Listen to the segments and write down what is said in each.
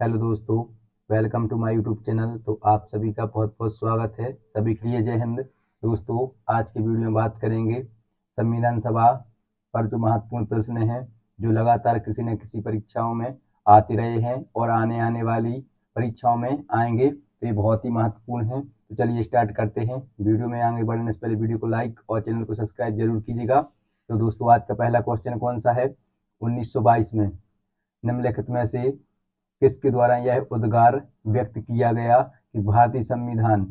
Hello दोस्तों, welcome to my YouTube channel. तो आप सभी का बहुत बहुत स्वागत है। सभी के लिए जय हिंद। दोस्तों, आज की वीडियो में बात करेंगे संविधान सभा पर जो महत्वपूर्ण प्रश्न हैं, जो लगातार किसी न किसी परीक्षाओं में आते रहे हैं और आने आने वाली परीक्षाओं में आएंगे, तो ये बहुत ही महत्वपूर्ण है। तो चलिए स्टार्ट करते हैं। वीडियो में आगे बढ़ने से पहले वीडियो को लाइक और चैनल को सब्सक्राइब जरूर कीजिएगा। तो दोस्तों, आज का पहला क्वेश्चन कौन सा है? 1922 में निम्नलिखित में से किसके द्वारा यह उद्गार व्यक्त किया गया कि भारतीय संविधान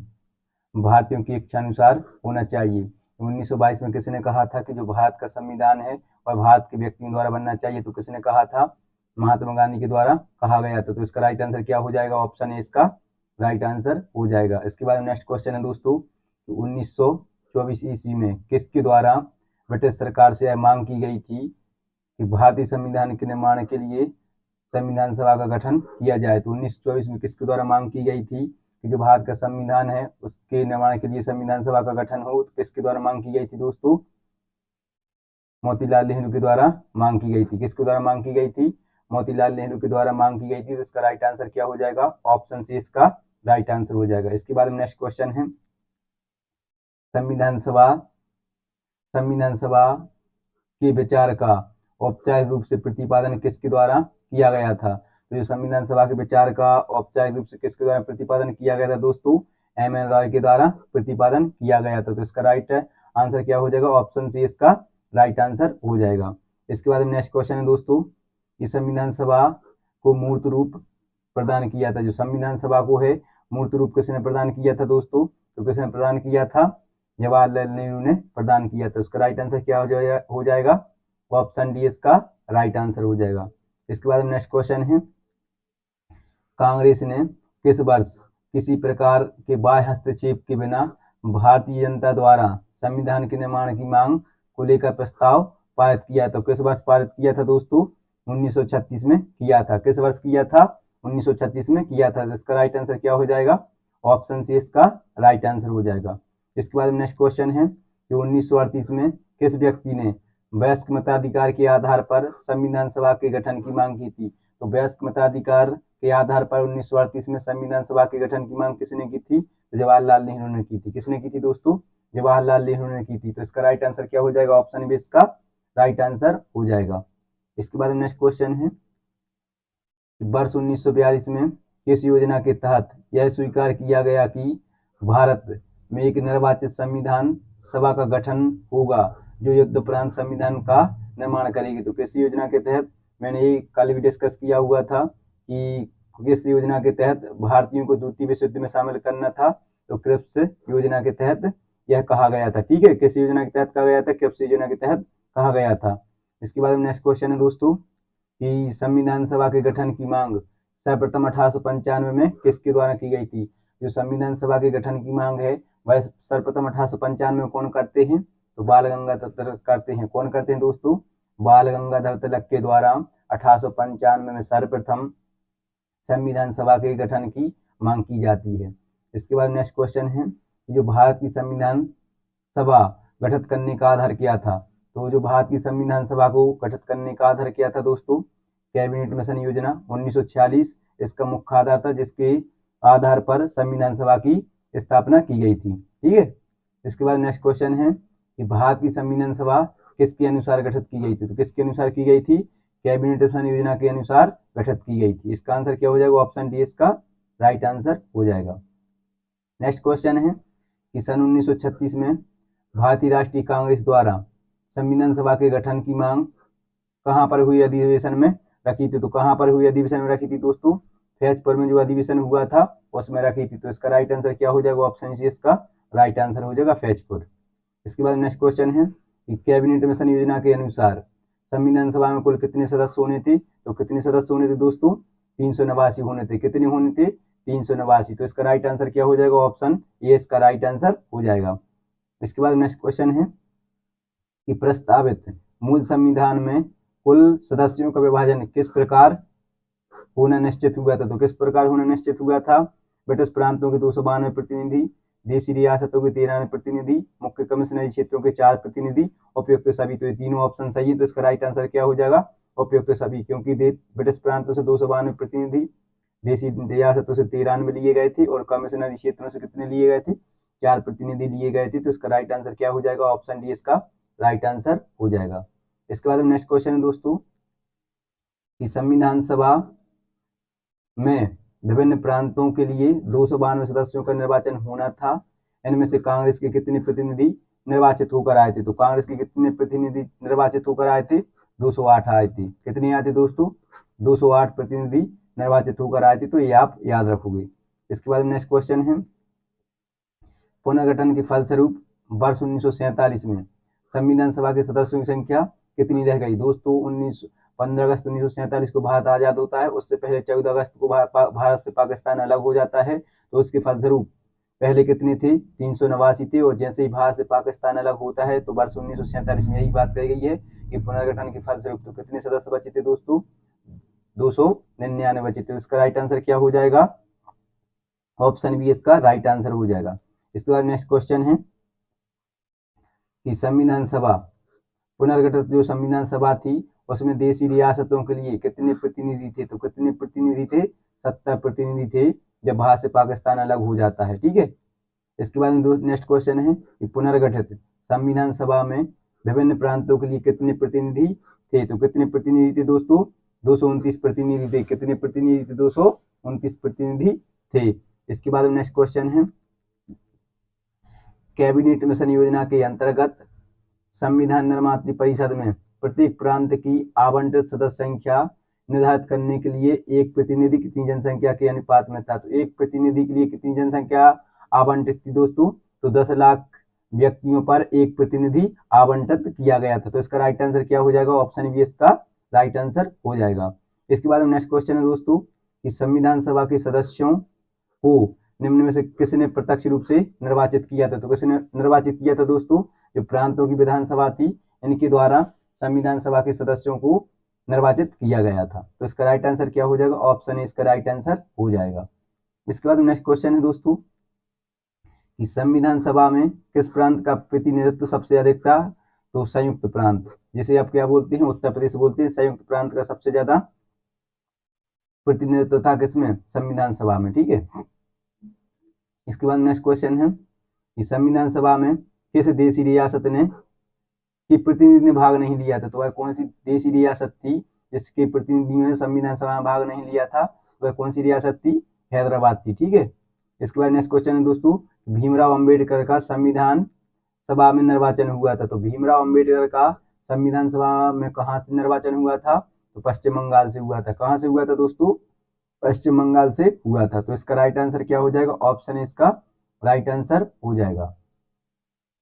भारतीयों की इच्छा अनुसार होना चाहिए? 1922 में किसने कहा था कि जो भारत का संविधान है वह भारत के व्यक्तियों द्वारा बनना चाहिए? तो किसने कहा था? महात्मा गांधी के द्वारा कहा गया था। तो इसका राइट आंसर क्या हो जाएगा? ऑप्शन ए इसका राइट आंसर हो जाएगा। इसके बाद नेक्स्ट क्वेश्चन है दोस्तों, 1924 ईस्वी में किसके द्वारा ब्रिटिश सरकार से यह मांग की गई थी कि भारतीय संविधान के निर्माण के लिए संविधान सभा का गठन किया जाए? तो 1924 में किसके द्वारा मांग की गई थी कि जो भारत का संविधान है उसके निर्माण के लिए संविधान सभा का गठन हो? तो किसके द्वारा मांग की गई थी दोस्तों? मोतीलाल नेहरू के द्वारा मांग की गई थी। किसके द्वारा मांग की गई थी? मोतीलाल नेहरू के द्वारा मांग की गई थी। तो इसका राइट आंसर क्या हो जाएगा? ऑप्शन सी इसका राइट आंसर हो जाएगा। इसके बाद नेक्स्ट क्वेश्चन है, संविधान सभा संविधान सभा के विचार का औपचारिक रूप से प्रतिपादन किसके द्वारा किया गया था? तो जो संविधान सभा के विचार का औपचारिक रूप से किसके द्वारा प्रतिपादन किया गया था दोस्तों? एम एन रॉय के द्वारा प्रतिपादन किया गया था। तो इसका राइट आंसर क्या हो जाएगा? ऑप्शन सी इसका राइट आंसर हो जाएगा। इसके बाद नेक्स्ट क्वेश्चन है दोस्तों, कि संविधान सभा को मूर्त रूप प्रदान किया था। जो संविधान सभा को है मूर्त रूप किसने प्रदान किया था दोस्तों? तो किसने प्रदान किया था? जवाहरलाल नेहरू ने प्रदान किया था। उसका राइट आंसर क्या हो जाएगा? ऑप्शन डी इसका राइट आंसर हो जाएगा। इसके बाद नेक्स्ट क्वेश्चन है, कांग्रेस ने किस वर्ष किसी प्रकार के बाह्य हस्तक्षेप के बिना भारतीय जनता द्वारा संविधान के निर्माण की मांग को लेकर प्रस्ताव पारित किया? तो किस वर्ष पारित किया था दोस्तों? 1936 में किया था। किस वर्ष किया था? 1936 में किया था। इसका राइट आंसर क्या हो जाएगा? ऑप्शन सी इसका राइट आंसर हो जाएगा। इसके बाद नेक्स्ट क्वेश्चन है कि 1938 में किस व्यक्ति ने वयस्क मताधिकार के आधार पर संविधान सभा के गठन की मांग की थी? तो वयस्क मताधिकार के आधार पर 1938 में संविधान सभा के गठन की मांग किसने की थी? जवाहरलाल नेहरू ने की थी। किसने की थी दोस्तों? जवाहरलाल नेहरू ने की थी। तो इसका राइट आंसर क्या हो जाएगा? ऑप्शन बी इसका राइट आंसर हो जाएगा। इसके बाद नेक्स्ट क्वेश्चन है, वर्ष 1942 में किस योजना के तहत यह स्वीकार किया गया कि भारत में एक निर्वाचित संविधान सभा का गठन होगा जो युद्धोपरांत संविधान का निर्माण करेगी? तो किस योजना के तहत? मैंने ये कल भी डिस्कस किया हुआ था कि किस योजना के तहत भारतीयों को द्वितीय विश्व युद्ध में शामिल करना था। तो क्रिप्स योजना के तहत यह कहा गया था। ठीक है, किस योजना के तहत कहा गया था? क्रिप्स योजना के तहत कहा गया था। इसके बाद नेक्स्ट क्वेश्चन है दोस्तों, कि संविधान सभा के गठन की मांग सर्वप्रथम 1895 में किसके द्वारा की गई थी? जो संविधान सभा के गठन की मांग है वह सर्वप्रथम 1895 में कौन करते हैं? तो बाल गंगाधर तिलक करते हैं। कौन करते हैं दोस्तों? बाल गंगाधर तिलक के द्वारा 1895 में सर्वप्रथम संविधान सभा के गठन की मांग की जाती है। इसके बाद नेक्स्ट क्वेश्चन है, जो भारत की संविधान सभा गठित करने का आधार क्या था? तो जो भारत की संविधान सभा को गठित करने का आधार क्या था दोस्तों? कैबिनेट मिशन योजना 1946 इसका मुख्य आधार था, जिसके आधार पर संविधान सभा की स्थापना की गई थी। ठीक है। इसके बाद नेक्स्ट क्वेश्चन है कि भारत की संविधान सभा किसके अनुसार गठित की गई थी? तो किसके अनुसार की गई थी? कैबिनेट मिशन योजना के अनुसार गठित की गई थी। इसका आंसर क्या हो जाएगा? ऑप्शन डी इसका राइट आंसर हो जाएगा। नेक्स्ट क्वेश्चन है कि सन 1936 में भारतीय राष्ट्रीय कांग्रेस द्वारा संविधान सभा के गठन की मांग कहां पर हुई अधिवेशन में रखी थी? तो कहां पर हुई अधिवेशन में रखी थी दोस्तों? फैजपुर में जो अधिवेशन हुआ था उसमें रखी थी। तो इसका राइट आंसर क्या हो जाएगा? ऑप्शन सी इसका राइट आंसर हो जाएगा, फैजपुर। इसके बाद नेक्स्ट क्वेश्चन है कि कैबिनेट मिशन योजना के अनुसार संविधान सभा में कुल कितने सदस्य होने थे? तो कितने सदस्य होने थे दोस्तों? 389 होने थे। कितने होने थे? 389। तो इसका राइट आंसर क्या हो जाएगा? ऑप्शन ए इसका राइट आंसर हो जाएगा। इसके बाद नेक्स्ट क्वेश्चन है कि प्रस्तावित मूल संविधान में कुल सदस्यों का विभाजन किस प्रकार होना निश्चित हुआ था? तो किस प्रकार होना निश्चित हुआ था? ब्रिटिश प्रांतों के 292 प्रतिनिधि, देशी रियासतों के 13 प्रतिनिधि, मुख्य कमिश्नरी क्षेत्रों के 4 प्रतिनिधि, उपयुक्त सभी। तो ये तीनों ऑप्शन सही है। तो इसका राइट आंसर क्या हो जाएगा? उपयुक्त सभी, क्योंकि ब्रिटिश प्रांतों से 292 प्रतिनिधि, देशी रियासतों से 93 लिए गए थे और कमिश्नरी क्षेत्रों से कितने लिए गए थे, 4 प्रतिनिधि लिए गए थे। तो इसका राइट आंसर क्या हो जाएगा, ऑप्शन डी इसका राइट आंसर हो जाएगा। इसके बाद नेक्स्ट क्वेश्चन है दोस्तों कि संविधान सभा में विभिन्न प्रांतों के लिए 292 सदस्यों का निर्वाचन होना था। इनमें से कांग्रेस के कितने प्रतिनिधि निर्वाचित होकर आए थे, तो कांग्रेस के कितने प्रतिनिधि निर्वाचित होकर आए थे, 208 आए थे। कितने आए थे दोस्तों, 208 प्रतिनिधि निर्वाचित होकर आए थे। तो ये आप याद रखोगे। इसके बाद नेक्स्ट क्वेश्चन है पुनर्गठन के फलस्वरूप वर्ष 1947 में संविधान सभा के सदस्यों की संख्या कितनी रह गई। दोस्तों 15 अगस्त 1947 को भारत आजाद होता है, उससे पहले 14 अगस्त को भारत से पाकिस्तान अलग हो जाता है। तो उसके फलस्वरूप पहले कितने थे, 389 थे, और जैसे ही भारत से पाकिस्तान अलग होता है तो वर्ष 1947 में यही बात कही गई है कि पुनर्गठन के फलस्वरूप तो कितने सदस्य बचे थे दोस्तों, 299 बचे थे। इसका राइट आंसर क्या हो जाएगा, ऑप्शन बी इसका राइट आंसर हो जाएगा। इसके बाद नेक्स्ट क्वेश्चन है कि संविधान सभा पुनर्गठित जो संविधान सभा थी उसमें देशी रियासतों के लिए कितने प्रतिनिधि थे, तो कितने प्रतिनिधि थे, 70 प्रतिनिधि थे जब भारत से पाकिस्तान अलग हो जाता है। ठीक है। इसके बाद नेक्स्ट क्वेश्चन है कि पुनर्गठित संविधान सभा में विभिन्न प्रांतों के लिए कितने प्रतिनिधि थे, तो कितने प्रतिनिधि थे दोस्तों, 229 प्रतिनिधि थे। कितने प्रतिनिधि थे, 229 प्रतिनिधि थे। इसके बाद नेक्स्ट क्वेश्चन है कैबिनेट मिशन योजना के अंतर्गत संविधान निर्मात्री परिषद में प्रत्येक प्रांत की आवंटित सदस्य संख्या निर्धारित करने के लिए एक प्रतिनिधि कितनी जनसंख्या के अनुपात में था। तो एक प्रतिनिधि के लिए कितनी जनसंख्या आवंटित थी दोस्तों, तो 10 लाख व्यक्तियों पर एक प्रतिनिधि आवंटित किया गया था। तो इसका राइट आंसर क्या हो जाएगा, ऑप्शन बी इसका राइट आंसर हो जाएगा। इसके बाद नेक्स्ट क्वेश्चन है दोस्तों कि संविधान सभा के सदस्यों को निम्न में से किसने प्रत्यक्ष रूप से निर्वाचित किया था। तो किसने निर्वाचित किया था दोस्तों, जो प्रांतों की विधानसभा थी इनके द्वारा संविधान सभा के सदस्यों को निर्वाचित किया गया था। तो इसका राइट आंसर क्या हो जाएगा, ऑप्शन ए इसका राइट आंसर हो जाएगा। इसके बाद नेक्स्ट क्वेश्चन है दोस्तों कि संविधान सभा में किस प्रांत का प्रतिनिधित्व सबसे अधिक था, तो संयुक्त प्रांत, जिसे आप क्या बोलते हैं, उत्तर प्रदेश बोलते हैं। संयुक्त प्रांत का सबसे ज्यादा प्रतिनिधित्व था किसमें, संविधान सभा में। ठीक है। इसके बाद नेक्स्ट क्वेश्चन है कि संविधान सभा में किस देशी रियासत ने की प्रतिनिधि ने भाग नहीं लिया था। तो वह कौन सी देशी रियासत थी जिसके प्रतिनिधियों ने संविधान सभा में भाग नहीं लिया था, वह कौन सी रियासत थी, हैदराबाद थी। ठीक है। इसके बाद नेक्स्ट क्वेश्चन है दोस्तों भीमराव अंबेडकर का संविधान सभा में निर्वाचन हुआ था। तो भीमराव अंबेडकर का संविधान सभा में कहाँ से निर्वाचन हुआ था, तो पश्चिम बंगाल से हुआ था। कहाँ से हुआ था दोस्तों, पश्चिम बंगाल से हुआ था। तो इसका राइट आंसर क्या हो जाएगा, ऑप्शन ए इसका राइट आंसर हो जाएगा।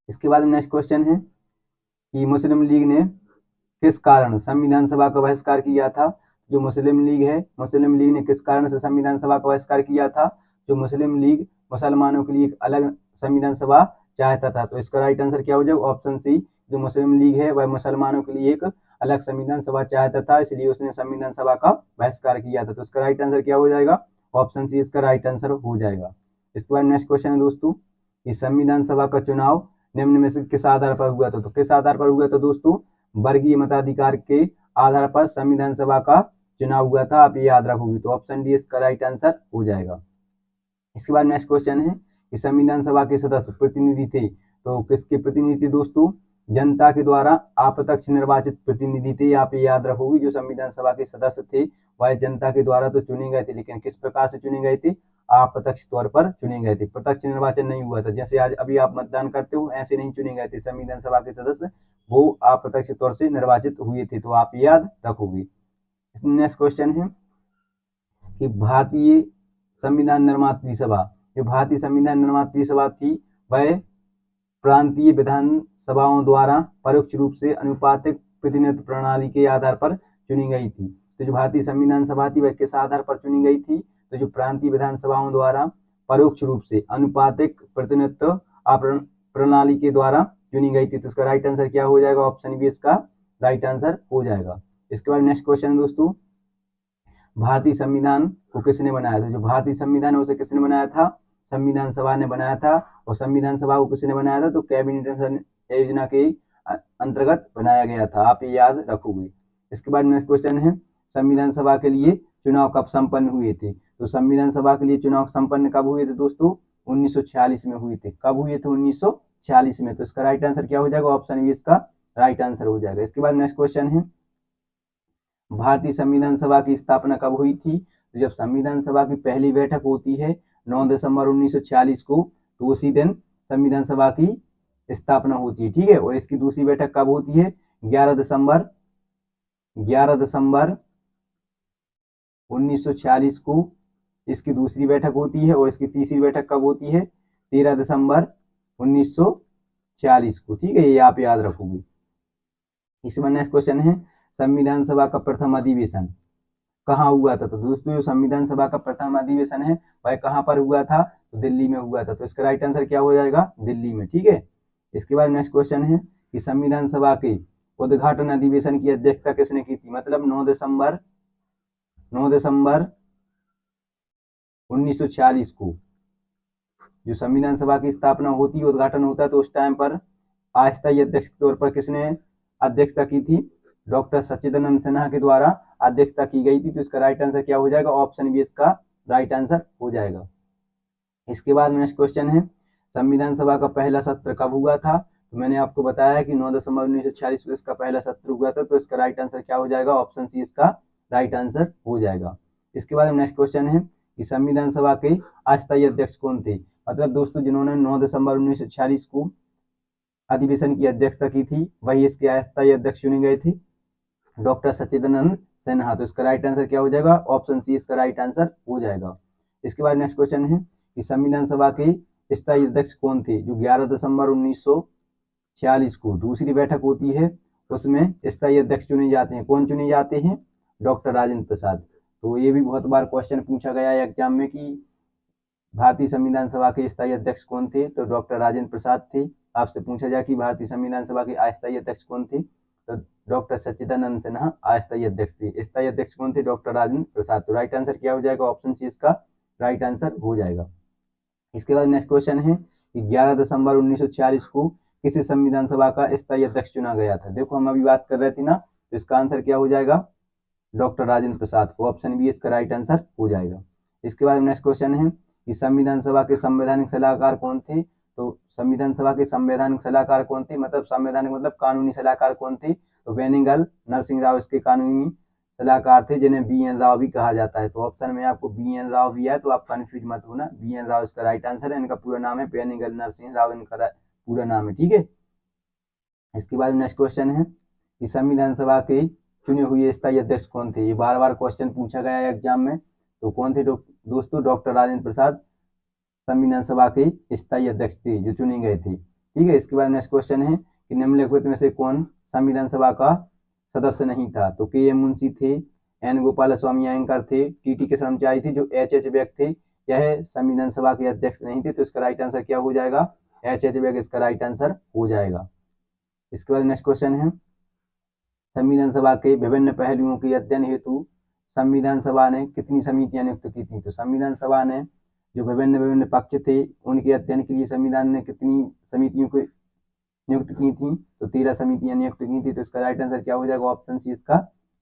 इसके बाद नेक्स्ट क्वेश्चन है कि मुस्लिम लीग ने किस कारण संविधान सभा का बहिष्कार किया था। जो मुस्लिम लीग है, मुस्लिम लीग ने किस कारण से संविधान सभा का बहिष्कार किया था। जो मुस्लिम लीग मुसलमानों के लिए एक अलग संविधान सभा चाहता था। तो इसका राइट आंसर क्या हो जाएगा, ऑप्शन सी। जो मुस्लिम लीग है वह मुसलमानों के लिए एक अलग संविधान सभा चाहता था, इसलिए उसने संविधान सभा का बहिष्कार किया था। तो इसका राइट आंसर क्या हो जाएगा, ऑप्शन सी इसका राइट आंसर हो जाएगा। इसके बाद नेक्स्ट क्वेश्चन है दोस्तों कि संविधान सभा का चुनाव निम्न में से किस आधार पर हुआ था। तो किस आधार पर हुआ था दोस्तों, वर्गीय मताधिकार के आधार पर संविधान सभा का चुनाव हुआ था। आप ये याद रखोगे। तो ऑप्शन डी इसका राइट आंसर हो जाएगा। इसके बाद नेक्स्ट क्वेश्चन है कि संविधान सभा के सदस्य प्रतिनिधि थे, तो किसके प्रतिनिधि थे दोस्तों, जनता के द्वारा अप्रत्यक्ष निर्वाचित प्रतिनिधि थे। आप ये याद रखोगे। जो संविधान सभा के सदस्य थे वह जनता के द्वारा तो चुने गए थे, लेकिन किस प्रकार से चुने गए थे, अप्रत्यक्ष तौर पर चुने गए थे। प्रत्यक्ष निर्वाचन नहीं हुआ था, जैसे आज अभी आप मतदान करते हो ऐसे नहीं चुने गए थे संविधान सभा के सदस्य, वो अप्रत्यक्ष तौर से निर्वाचित हुए थे। तो आप याद रखोगे। नेक्स्ट क्वेश्चन है कि भारतीय संविधान निर्मात्री सभा, जो भारतीय संविधान निर्मात्री सभा थी वह प्रांतीय विधान सभाओं द्वारा परोक्ष रूप से अनुपातिक प्रतिनिधित्व प्रणाली के आधार पर चुनी गई थी। तो जो भारतीय संविधान सभा थी वह किस आधार पर चुनी गई थी, तो जो प्रांतीय विधानसभाओं द्वारा परोक्ष रूप से अनुपातिक प्रतिनिधित्व प्रणाली के द्वारा चुनी गई थी। तो इसका राइट आंसर क्या हो जाएगा, ऑप्शन बी इसका राइट आंसर हो जाएगा। इसके बाद नेक्स्ट क्वेश्चन दोस्तों भारतीय संविधान को किसने बनाया था। जो भारतीय संविधान है उसे किसने बनाया था, संविधान सभा ने बनाया था। और संविधान सभा को किसने बनाया था, तो कैबिनेट मिशन योजना के अंतर्गत बनाया गया था। आप ये याद रखोगे। इसके बाद नेक्स्ट क्वेश्चन है संविधान सभा के लिए चुनाव कब संपन्न हुए थे। तो संविधान सभा के लिए चुनाव संपन्न कब हुए थे दोस्तों? 1946 में हुए थे। कब हुए थे? 1946 में। तो इसका राइट आंसर क्या हो जाएगा? ऑप्शन बी इसका राइट आंसर हो जाएगा। इसके बाद नेक्स्ट क्वेश्चन है, भारतीय संविधान सभा की स्थापना कब हुई थी? तो जब संविधान सभा की पहली बैठक होती है 9 दिसंबर 1946 को, तो उसी दिन संविधान सभा की स्थापना होती है, ठीक है। और इसकी दूसरी बैठक कब होती है? 11 दिसंबर 1946 को इसकी दूसरी बैठक होती है। और इसकी तीसरी बैठक कब होती है? 13 दिसंबर 1946 को, ठीक है। ये आप याद रखोगे। इसमें नेक्स्ट क्वेश्चन है, संविधान सभा का प्रथम अधिवेशन कहाँ हुआ था? तो दोस्तों जो संविधान सभा का प्रथम अधिवेशन है वह कहाँ पर हुआ था? तो दिल्ली में हुआ था। तो इसका राइट आंसर क्या हो जाएगा? दिल्ली में, ठीक है। इसके बाद नेक्स्ट क्वेश्चन है कि संविधान सभा के उद्घाटन अधिवेशन की अध्यक्षता किसने की थी? मतलब 9 दिसंबर 1946 को जो संविधान सभा की स्थापना होती है, उद्घाटन होता है, तो उस टाइम पर अस्थायी अध्यक्ष के तौर पर किसने अध्यक्षता की थी? डॉक्टर सच्चिदानंद सिन्हा के द्वारा अध्यक्षता की गई थी। तो इसका राइट आंसर क्या हो जाएगा? ऑप्शन बी इसका राइट आंसर हो जाएगा। इसके बाद नेक्स्ट क्वेश्चन है, संविधान सभा का पहला सत्र कब हुआ था? तो मैंने आपको बताया कि 9 दिसंबर 1946 को इसका पहला सत्र हुआ था। तो इसका राइट आंसर क्या हो जाएगा? ऑप्शन सी इसका राइट आंसर हो जाएगा। इसके बाद नेक्स्ट क्वेश्चन है कि संविधान सभा के अस्थायी अध्यक्ष कौन थे? मतलब दोस्तों जिन्होंने 9 दिसंबर 1946 को अधिवेशन की अध्यक्षता की थी वही इसके अस्थायी अध्यक्ष चुने गए थे, डॉक्टर सच्चिदानंद सिन्हा। तो इसका राइट आंसर क्या हो जाएगा? ऑप्शन सी इसका राइट आंसर हो जाएगा। इसके बाद नेक्स्ट क्वेश्चन है कि संविधान सभा के स्थायी अध्यक्ष कौन थे? जो 11 दिसंबर 1946 को दूसरी बैठक होती है उसमें स्थायी अध्यक्ष चुने जाते हैं। कौन चुने जाते हैं? डॉक्टर राजेंद्र प्रसाद। तो ये भी बहुत बार क्वेश्चन पूछा गया है एग्जाम में कि भारतीय संविधान सभा के स्थायी अध्यक्ष कौन थे? तो डॉक्टर राजेंद्र प्रसाद थे। आपसे पूछा जाए कि भारतीय संविधान सभा के अस्थायी अध्यक्ष कौन थे? तो डॉक्टर सच्चिदानंद सिन्हा अस्थायी अध्यक्ष थे। स्थायी अध्यक्ष कौन थे? डॉक्टर राजेंद्र प्रसाद। तो राइट आंसर क्या हो जाएगा? ऑप्शन सी इसका राइट आंसर हो जाएगा। इसके बाद नेक्स्ट क्वेश्चन है कि 11 दिसंबर 1946 को किसी संविधान सभा का स्थायी अध्यक्ष चुना गया था? देखो हम अभी बात कर रहे थे ना, तो इसका आंसर क्या हो जाएगा? डॉक्टर राजेंद्र प्रसाद को। ऑप्शन बी इसका राइट आंसर हो जाएगा। इसके बाद नेक्स्ट क्वेश्चन है कि संविधान सभा के संवैधानिक सलाहकार कौन थे? तो संविधान सभा के संवैधानिक सलाहकार कौन थे? मतलब संवैधानिक मतलब कानूनी सलाहकार कौन थे? तो बेनिगल नरसिंह राव इसके कानूनी सलाहकार थे, जिन्हें बी.एन. राव भी कहा जाता है। तो ऑप्शन में आपको बी.एन. राव भी है, तो आप कंफ्यूज मत होना। बी.एन. राव इसका राइट आंसर है। इनका पूरा नाम है बेनिगल नरसिंह राव, इनका पूरा नाम है, ठीक है। इसके बाद नेक्स्ट क्वेश्चन है कि संविधान सभा के चुने हुए स्थायी अध्यक्ष कौन थे? ये बार बार क्वेश्चन पूछा गया है एग्जाम में। तो कौन थे दोस्तों? डॉक्टर राजेंद्र प्रसाद संविधान सभा के स्थायी अध्यक्ष थे जो चुने गए थे, ठीक है। इसके बाद नेक्स्ट क्वेश्चन है कि निम्नलिखित में से कौन संविधान सभा का सदस्य नहीं था? तो के.एम. मुंशी थे, एन. गोपाल स्वामी अयंकर थे, टी.टी. के कर्मचारी थे, जो एच.एच. बेग थे, यह संविधान सभा के अध्यक्ष नहीं थे। तो इसका राइट आंसर क्या हो जाएगा? एच.एच. बेग इसका राइट आंसर हो जाएगा। इसके बाद नेक्स्ट क्वेश्चन है, संविधान सभा के विभिन्न पहलुओं के अध्ययन हेतु संविधान सभा ने कितनी समितियां नियुक्त की थी? तो संविधान सभा ने जो विभिन्न पक्ष थे उनके अध्ययन के लिए संविधान ने कितनी समितियों को नियुक्त की थी? तो 13 समितियां नियुक्त की थी। तो इसका राइट आंसर क्या हो जाएगा? ऑप्शन सी इसका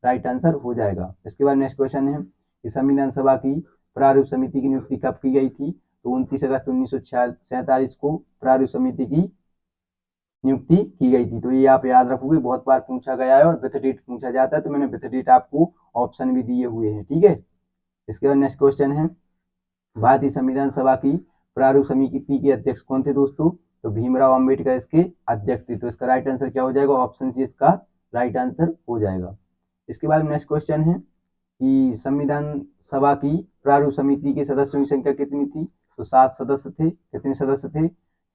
राइट आंसर हो जाएगा। इसके बाद नेक्स्ट क्वेश्चन है कि संविधान सभा की प्रारूप समिति की नियुक्ति कब की गई थी? तो 29 अगस्त 1947 को प्रारूप समिति की नियुक्ति की गई थी। तो ये आप याद रखोगे, बहुत बार पूछा गया है और विथ डेट पूछा जाता है। तो मैंने विथ डेट आपको ऑप्शन भी दिए हुए हैं, ठीक है। इसके बाद नेक्स्ट क्वेश्चन है, भारतीय संविधान सभा की प्रारूप समिति के अध्यक्ष कौन थे दोस्तों? तो भीमराव अंबेडकर इसके अध्यक्ष थे। तो इसका राइट आंसर क्या हो जाएगा? ऑप्शन सी इसका राइट आंसर हो जाएगा। इसके बाद नेक्स्ट क्वेश्चन है कि संविधान सभा की प्रारूप समिति के सदस्यों की संख्या कितनी थी? तो 7 सदस्य थे। कितने सदस्य थे?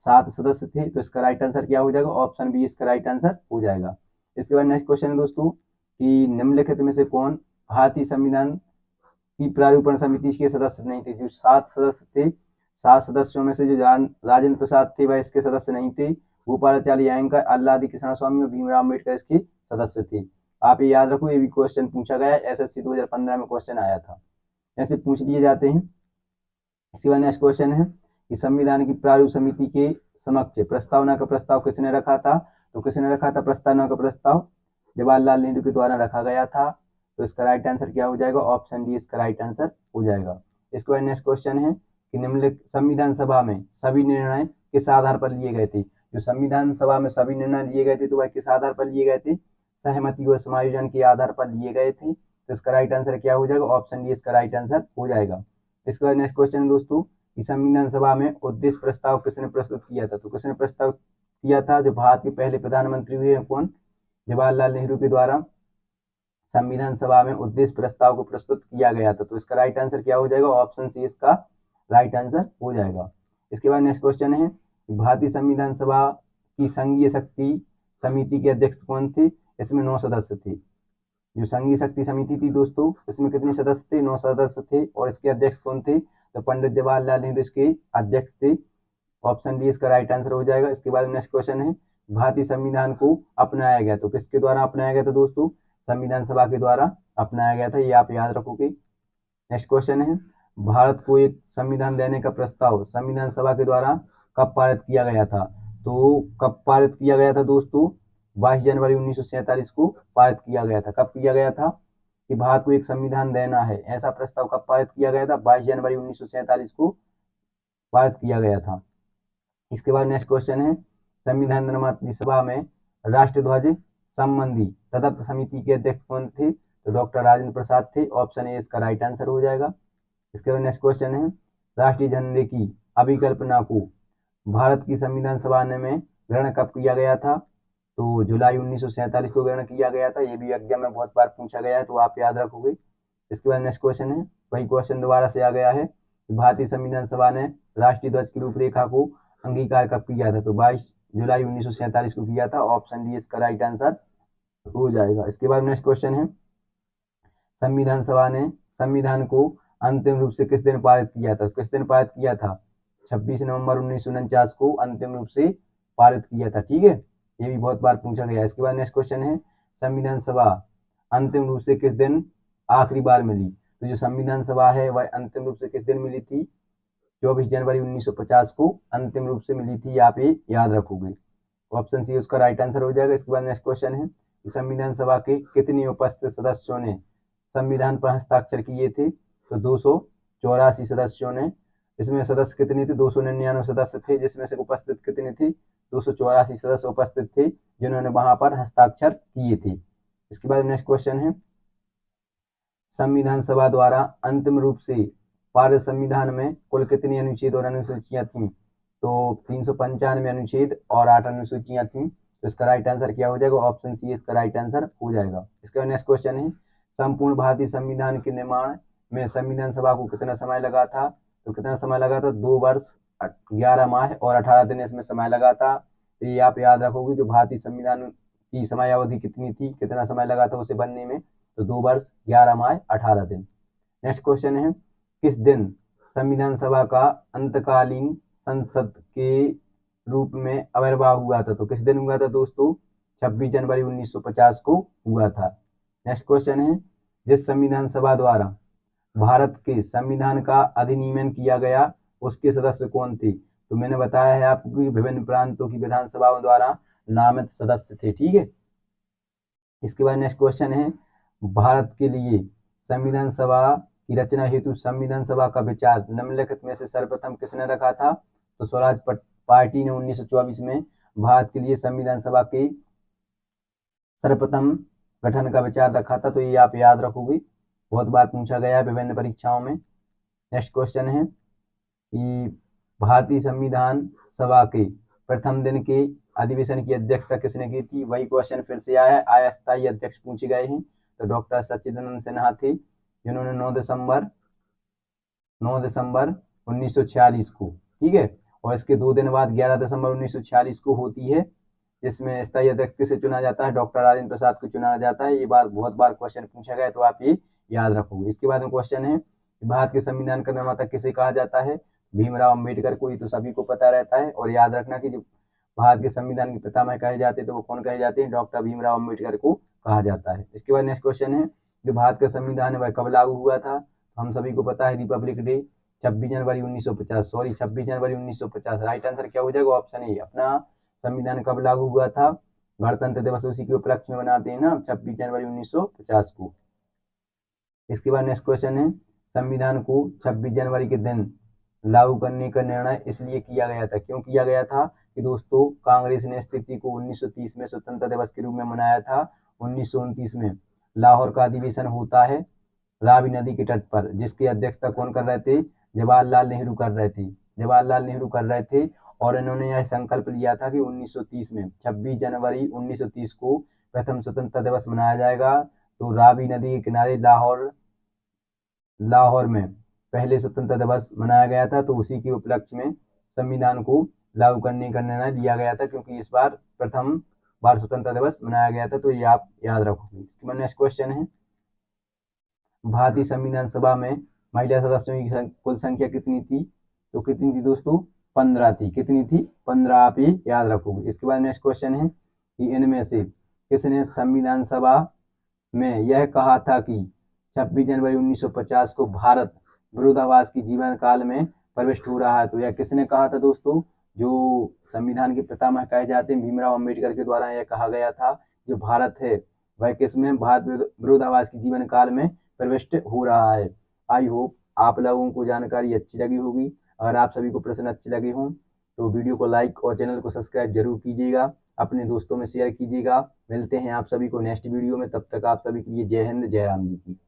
7 सदस्य थे। तो इसका राइट आंसर क्या हो जाएगा? ऑप्शन बी इसका राइट आंसर हो जाएगा। इसके बाद नेक्स्ट क्वेश्चन है दोस्तों कि निम्नलिखित में से कौन भारतीय संविधान की प्रारूपण समिति के सदस्य नहीं थे? जो 7 सदस्य थे, 7 सदस्यों में से जो राजेंद्र प्रसाद थे वह इसके सदस्य नहीं थे। गोपालाचार्य अयंकर, आल्लादी कृष्ण स्वामी और भीमराव अम्बेडकर इसके सदस्य थे। आप ये याद रखो, ये भी क्वेश्चन पूछा गया है, एसएससी 2015 में क्वेश्चन आया था, ऐसे पूछ लिए जाते हैं। इसके बाद नेक्स्ट क्वेश्चन है कि संविधान की प्रारूप समिति के समक्ष प्रस्तावना का प्रस्ताव किसने रखा था? तो किसने रखा था प्रस्तावना का प्रस्ताव? जवाहरलाल नेहरू के द्वारा रखा गया था। तो इसका राइट आंसर क्या हो जाएगा? ऑप्शन डी इसका राइट आंसर हो जाएगा। इसके बाद नेक्स्ट क्वेश्चन है कि निम्नलिखित संविधान सभा में सभी निर्णय किस आधार पर लिए गए थे। जो संविधान सभा में सभी निर्णय लिए गए थे तो वह किस आधार पर लिए गए थे, सहमति व समायोजन के आधार पर लिए गए थे। तो इसका राइट आंसर क्या हो जाएगा, ऑप्शन डी इसका राइट आंसर हो जाएगा। इसके बाद नेक्स्ट क्वेश्चन दोस्तों कि संविधान सभा में उद्देश्य प्रस्ताव किसने प्रस्तुत किया था। तो किसने प्रस्ताव किया था, जो भारत के पहले प्रधानमंत्री हुए हैं कौन, जवाहरलाल नेहरू के द्वारा संविधान सभा में उद्देश्य प्रस्ताव को प्रस्तुत किया गया था। तो इसका राइट आंसर क्या हो जाएगा, ऑप्शन सी इसका राइट आंसर हो जाएगा। इसके बाद नेक्स्ट क्वेश्चन है भारतीय संविधान सभा की संघीय शक्ति समिति के अध्यक्ष कौन थे। इसमें 9 सदस्य थे। जो संघीय शक्ति समिति थी दोस्तों इसमें कितने सदस्य थे, 9 सदस्य थे। और इसके अध्यक्ष कौन थे, तो पंडित जवाहरलाल नेहरू इसके अध्यक्ष थे। ऑप्शन डी इसका राइट आंसर हो जाएगा। इसके बाद नेक्स्ट क्वेश्चन है भारतीय संविधान को अपनाया गया, तो किसके द्वारा अपनाया गया था दोस्तों, संविधान सभा के द्वारा अपनाया गया था, ये आप याद रखोगे। नेक्स्ट क्वेश्चन है भारत को एक संविधान देने का प्रस्ताव संविधान सभा के द्वारा कब पारित किया गया था। तो कब पारित किया गया था दोस्तों, 22 जनवरी 1947 को पारित किया गया था। कब किया गया था कि भारत को एक संविधान देना है, ऐसा प्रस्ताव कब पारित किया गया था, 22 जनवरी 1947 को पारित किया गया था। इसके बाद नेक्स्ट क्वेश्चन है संविधान निर्माता सभा में राष्ट्रध्वज संबंधी तदर्थ समिति के अध्यक्ष कौन थे, तो डॉक्टर राजेंद्र प्रसाद थे। ऑप्शन ए इसका राइट आंसर हो जाएगा। इसके बाद नेक्स्ट क्वेश्चन है राष्ट्रीय झंडे की अभिकल्पना को भारत की संविधान सभा में ग्रहण कब किया गया था, तो जुलाई 1947 को ग्रहण किया गया था। ये भी एग्जाम में बहुत बार पूछा गया है तो आप याद रखोगे। इसके बाद नेक्स्ट क्वेश्चन है, वही क्वेश्चन दोबारा से आ गया है, भारतीय संविधान सभा ने राष्ट्रीय ध्वज की रूपरेखा को अंगीकार कब किया था, तो 22 जुलाई 1947 को किया था। ऑप्शन डी इसका राइट आंसर हो जाएगा। इसके बाद नेक्स्ट क्वेश्चन है संविधान सभा ने संविधान को अंतिम रूप से किस दिन पारित किया था, किस दिन पारित किया था, 26 नवंबर 1949 को अंतिम रूप से पारित किया था। ठीक है, ये भी बहुत बार पूछा गया है। इसके बाद नेक्स्ट क्वेश्चन है संविधान सभा अंतिम रूप से किस दिन आखिरी बार मिली, तो जो संविधान सभा है वह अंतिम रूप से किस दिन मिली थी, 24 जनवरी 1950 को अंतिम रूप से मिली थी। आप ये याद रखोगे। ऑप्शन सी उसका राइट आंसर हो जाएगा। इसके बाद नेक्स्ट क्वेश्चन है संविधान सभा के कितने उपस्थित सदस्यों ने संविधान पर हस्ताक्षर किए थे, तो 284 सदस्यों ने। इसमें सदस्य कितने थे, 299 सदस्य थे, जिसमें से उपस्थित कितने थे, 284 सदस्य उपस्थित थे जिन्होंने वहां पर हस्ताक्षर किए थे। इसके बाद नेक्स्ट क्वेश्चन है संविधान सभा द्वारा अंतिम रूप से पारित संविधान में कुल कितनी अनुच्छेद और अनुसूचियां थी, तो 395 अनुच्छेद और 8 अनुसूचियां थी। तो इसका राइट आंसर क्या हो जाएगा, ऑप्शन सी इसका राइट आंसर हो जाएगा। इसके बाद नेक्स्ट क्वेश्चन है संपूर्ण भारतीय संविधान के निर्माण में संविधान सभा को कितना समय लगा था, तो कितना समय लगा था, 2 वर्ष 11 माह और 18 दिन इसमें समय लगा था। तो ये आप याद रखोगे कि भारतीय संविधान की समयावधि कितनी थी, कितना समय लगा था उसे बनने में, तो 2 वर्ष 11 माह 18 दिन। नेक्स्ट क्वेश्चन है किस दिन संविधान सभा का अंतकालीन संसद के रूप में आविर्भाव हुआ था, तो किस दिन हुआ था दोस्तों, 26 जनवरी 1950 को हुआ था। नेक्स्ट क्वेश्चन है जिस संविधान सभा द्वारा भारत के संविधान का अधिनियमन किया गया उसके सदस्य कौन थे, तो मैंने बताया है आपको कि विभिन्न प्रांतों की विधानसभाओं द्वारा नामित सदस्य थे। ठीक है, इसके बाद नेक्स्ट क्वेश्चन है भारत के लिए संविधान सभा की रचना हेतु संविधान सभा का विचार निम्नलिखित में से सर्वप्रथम किसने रखा था, तो स्वराज पार्टी ने 1924 में भारत के लिए संविधान सभा के सर्वप्रथम गठन का विचार रखा था। तो ये आप याद रखोगे, बहुत बार पूछा गया है विभिन्न परीक्षाओं में। नेक्स्ट क्वेश्चन है कि भारतीय संविधान सभा के प्रथम दिन के अधिवेशन की अध्यक्षता किसने की थी, वही क्वेश्चन फिर से आया है, अस्थायी अध्यक्ष पूछे गए हैं। तो डॉक्टर सच्चिदानंद सिन्हा थे जिन्होंने 9 दिसंबर 1946 को, ठीक है, और इसके 2 दिन बाद 11 दिसंबर 1946 को होती है, जिसमें स्थायी अध्यक्ष किसे चुना जाता है, डॉक्टर राजेंद्र प्रसाद को चुना जाता है। ये बात बहुत बार क्वेश्चन पूछा गया है तो आप ये याद रखोगे। इसके बाद में क्वेश्चन है भारत के संविधान का निर्माता किसे कहा जाता है, भीमराव अम्बेडकर को। ये तो सभी को पता रहता है। और याद रखना कि जो भारत के संविधान के पितामह कहे जाते हैं तो वो कौन कहे जाते हैं, डॉक्टर भीमराव अम्बेडकर को कहा जाता है। इसके बाद नेक्स्ट क्वेश्चन है जो भारत का संविधान है वह कब लागू हुआ था, हम सभी को पता है रिपब्लिक डे 26 जनवरी 1950। राइट आंसर क्या हो जाएगा, ऑप्शन ए। अपना संविधान कब लागू हुआ था, गणतंत्र दिवस उसी के उपलक्ष्य में मनाते हैं ना, 26 जनवरी 1950 को। इसके बाद नेक्स्ट क्वेश्चन है संविधान को 26 जनवरी के दिन लागू करने का निर्णय इसलिए किया गया था। क्यों किया गया था कि दोस्तों कांग्रेस ने स्थिति को 1930 में स्वतंत्रता दिवस के रूप में मनाया था। 1929 में लाहौर का अधिवेशन होता है रावी नदी के तट पर, जिसकी अध्यक्षता कौन कर रहे थे? जवाहरलाल नेहरू कर रहे थे। जवाहरलाल नेहरू कर रहे थे और इन्होंने यह संकल्प लिया था कि 1930 में 26 जनवरी 1930 को प्रथम स्वतंत्रता दिवस मनाया जाएगा। तो रावी नदी के किनारे लाहौर में पहले स्वतंत्रता दिवस मनाया गया था। तो उसी के उपलक्ष्य में संविधान को लागू करने का निर्णय लिया गया था, क्योंकि इस बार प्रथम बार स्वतंत्रता दिवस मनाया गया था। तो ये आप याद रखोगे। इसके बाद नेक्स्ट क्वेश्चन है, भारतीय संविधान सभा में महिला सदस्यों की कुल संख्या कितनी थी? तो कितनी थी दोस्तों? 15 थी। कितनी थी? 15। आप ये याद रखोगे। इसके बाद नेक्स्ट क्वेश्चन है कि इनमें से किसने संविधान सभा में यह कहा था कि 26 जनवरी 1950 को भारत विरोधाभास की जीवन काल में प्रविष्ट हो रहा है? तो यह किसने कहा था दोस्तों? जो संविधान के पितामह कहे जाते हैं भीमराव अम्बेडकर के द्वारा यह कहा गया था, जो भारत है वह किसमें? भारत विरोधाभास की जीवन काल में प्रविष्ट हो रहा है। आई होप आप लोगों को जानकारी अच्छी लगी होगी। अगर आप सभी को प्रश्न अच्छे लगे हों तो वीडियो को लाइक और चैनल को सब्सक्राइब जरूर कीजिएगा, अपने दोस्तों में शेयर कीजिएगा। मिलते हैं आप सभी को नेक्स्ट वीडियो में, तब तक आप सभी के लिए जय हिंद, जय राम जी की।